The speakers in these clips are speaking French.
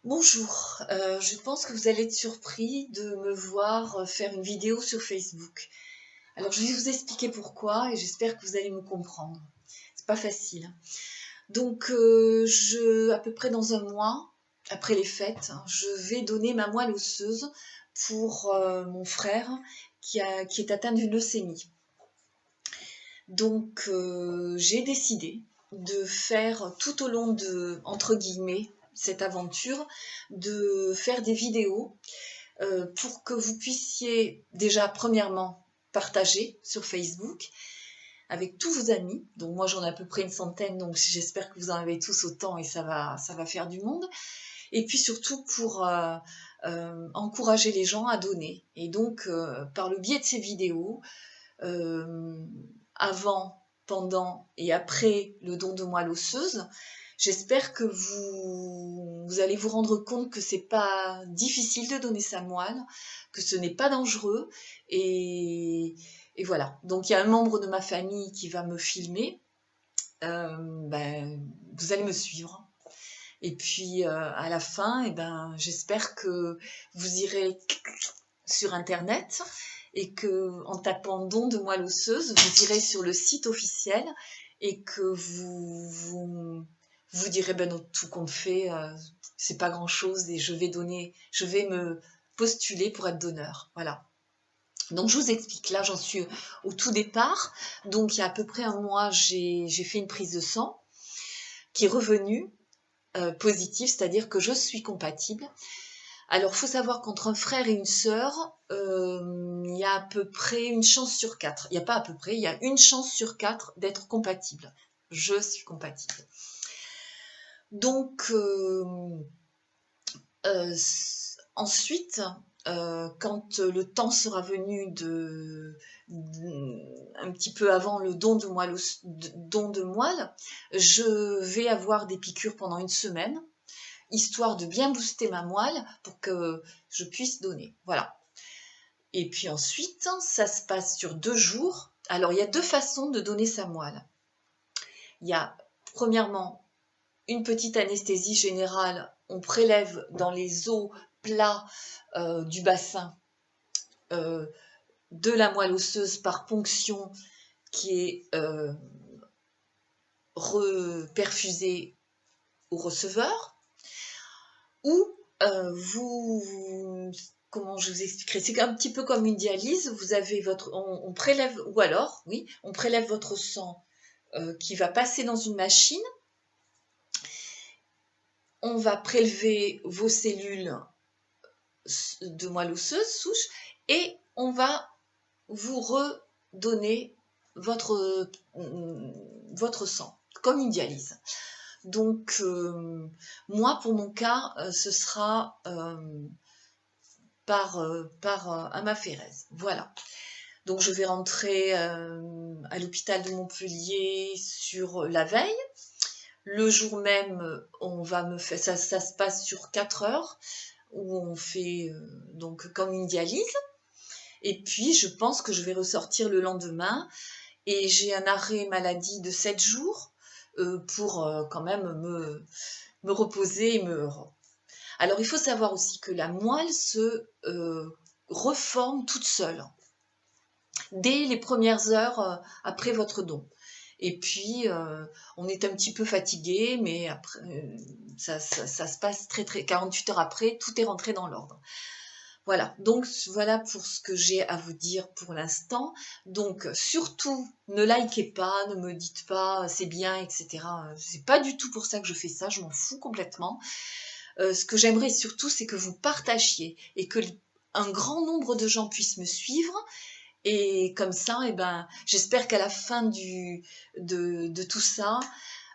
Bonjour, je pense que vous allez être surpris de me voir faire une vidéo sur Facebook. Alors je vais vous expliquer pourquoi et j'espère que vous allez me comprendre. C'est pas facile, hein. Donc à peu près dans un mois, après les fêtes, je vais donner ma moelle osseuse pour mon frère qui est atteint d'une leucémie. Donc j'ai décidé de faire tout au long de, entre guillemets, cette aventure, de faire des vidéos pour que vous puissiez déjà premièrement partager sur Facebook avec tous vos amis. Donc moi j'en ai à peu près une centaine, donc j'espère que vous en avez tous autant et ça va faire du monde. Et puis surtout pour encourager les gens à donner. Et donc par le biais de ces vidéos, euh, avant, pendant et après le don de moelle osseuse, j'espère que vous allez vous rendre compte que c'est pas difficile de donner sa moelle, que ce n'est pas dangereux et voilà. Donc il y a un membre de ma famille qui va me filmer. Vous allez me suivre. Et puis à la fin, j'espère que vous irez sur internet et que en tapant don de moelle osseuse, vous irez sur le site officiel et que vous direz tout compte fait, c'est pas grand chose et je vais me postuler pour être donneur. Voilà. Donc je vous explique, là j'en suis au tout départ. Donc il y a à peu près un mois, j'ai fait une prise de sang qui est revenue positive, c'est-à-dire que je suis compatible. Alors, il faut savoir qu'entre un frère et une sœur, il y a à peu près une chance sur 4. Il n'y a pas à peu près, il y a une chance sur 4 d'être compatible. Je suis compatible. Donc, ensuite, quand le temps sera venu un petit peu avant le don de moelle, je vais avoir des piqûres pendant une semaine, histoire de bien booster ma moelle pour que je puisse donner. Voilà. Et puis ensuite, ça se passe sur 2 jours. Alors, il y a 2 façons de donner sa moelle. Il y a, premièrement, une petite anesthésie générale. On prélève dans les os plats du bassin de la moelle osseuse par ponction qui est reperfusée au receveur. Ou comment je vous expliquerai, c'est un petit peu comme une dialyse, vous avez on prélève, ou alors, oui, on prélève votre sang qui va passer dans une machine, on va prélever vos cellules de moelle osseuse, souche, et on va vous redonner votre sang, comme une dialyse. Donc, moi, pour mon cas, ce sera par Ama-Phénèse. Voilà. Donc je vais rentrer à l'hôpital de Montpellier sur la veille. Le jour même, on va me faire ça se passe sur 4 heures où on fait donc comme une dialyse. Et puis je pense que je vais ressortir le lendemain et j'ai un arrêt maladie de 7 jours pour quand même me reposer et me. Alors il faut savoir aussi que la moelle se reforme toute seule dès les premières heures après votre don. Et puis, on est un petit peu fatigué, mais après, ça se passe très 48 heures après, tout est rentré dans l'ordre. Voilà, donc voilà pour ce que j'ai à vous dire pour l'instant. Donc surtout, ne likez pas, ne me dites pas c'est bien, etc. C'est pas du tout pour ça que je fais ça, je m'en fous complètement. Ce que j'aimerais surtout, c'est que vous partagiez et que un grand nombre de gens puissent me suivre. Et comme ça, j'espère qu'à la fin de tout ça,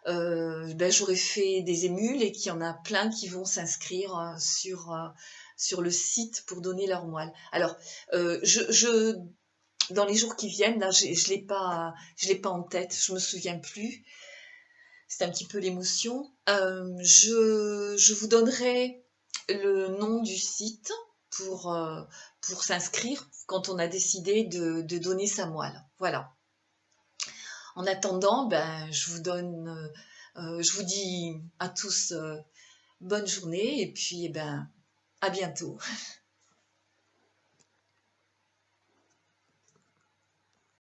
j'aurai fait des émules et qu'il y en a plein qui vont s'inscrire sur le site pour donner leur moelle. Alors, dans les jours qui viennent, là, je l'ai pas en tête, je me souviens plus. C'est un petit peu l'émotion. Je vous donnerai le nom du site pour s'inscrire quand on a décidé de donner sa moelle. Voilà. En attendant, je vous dis à tous bonne journée et puis, eh ben, à bientôt.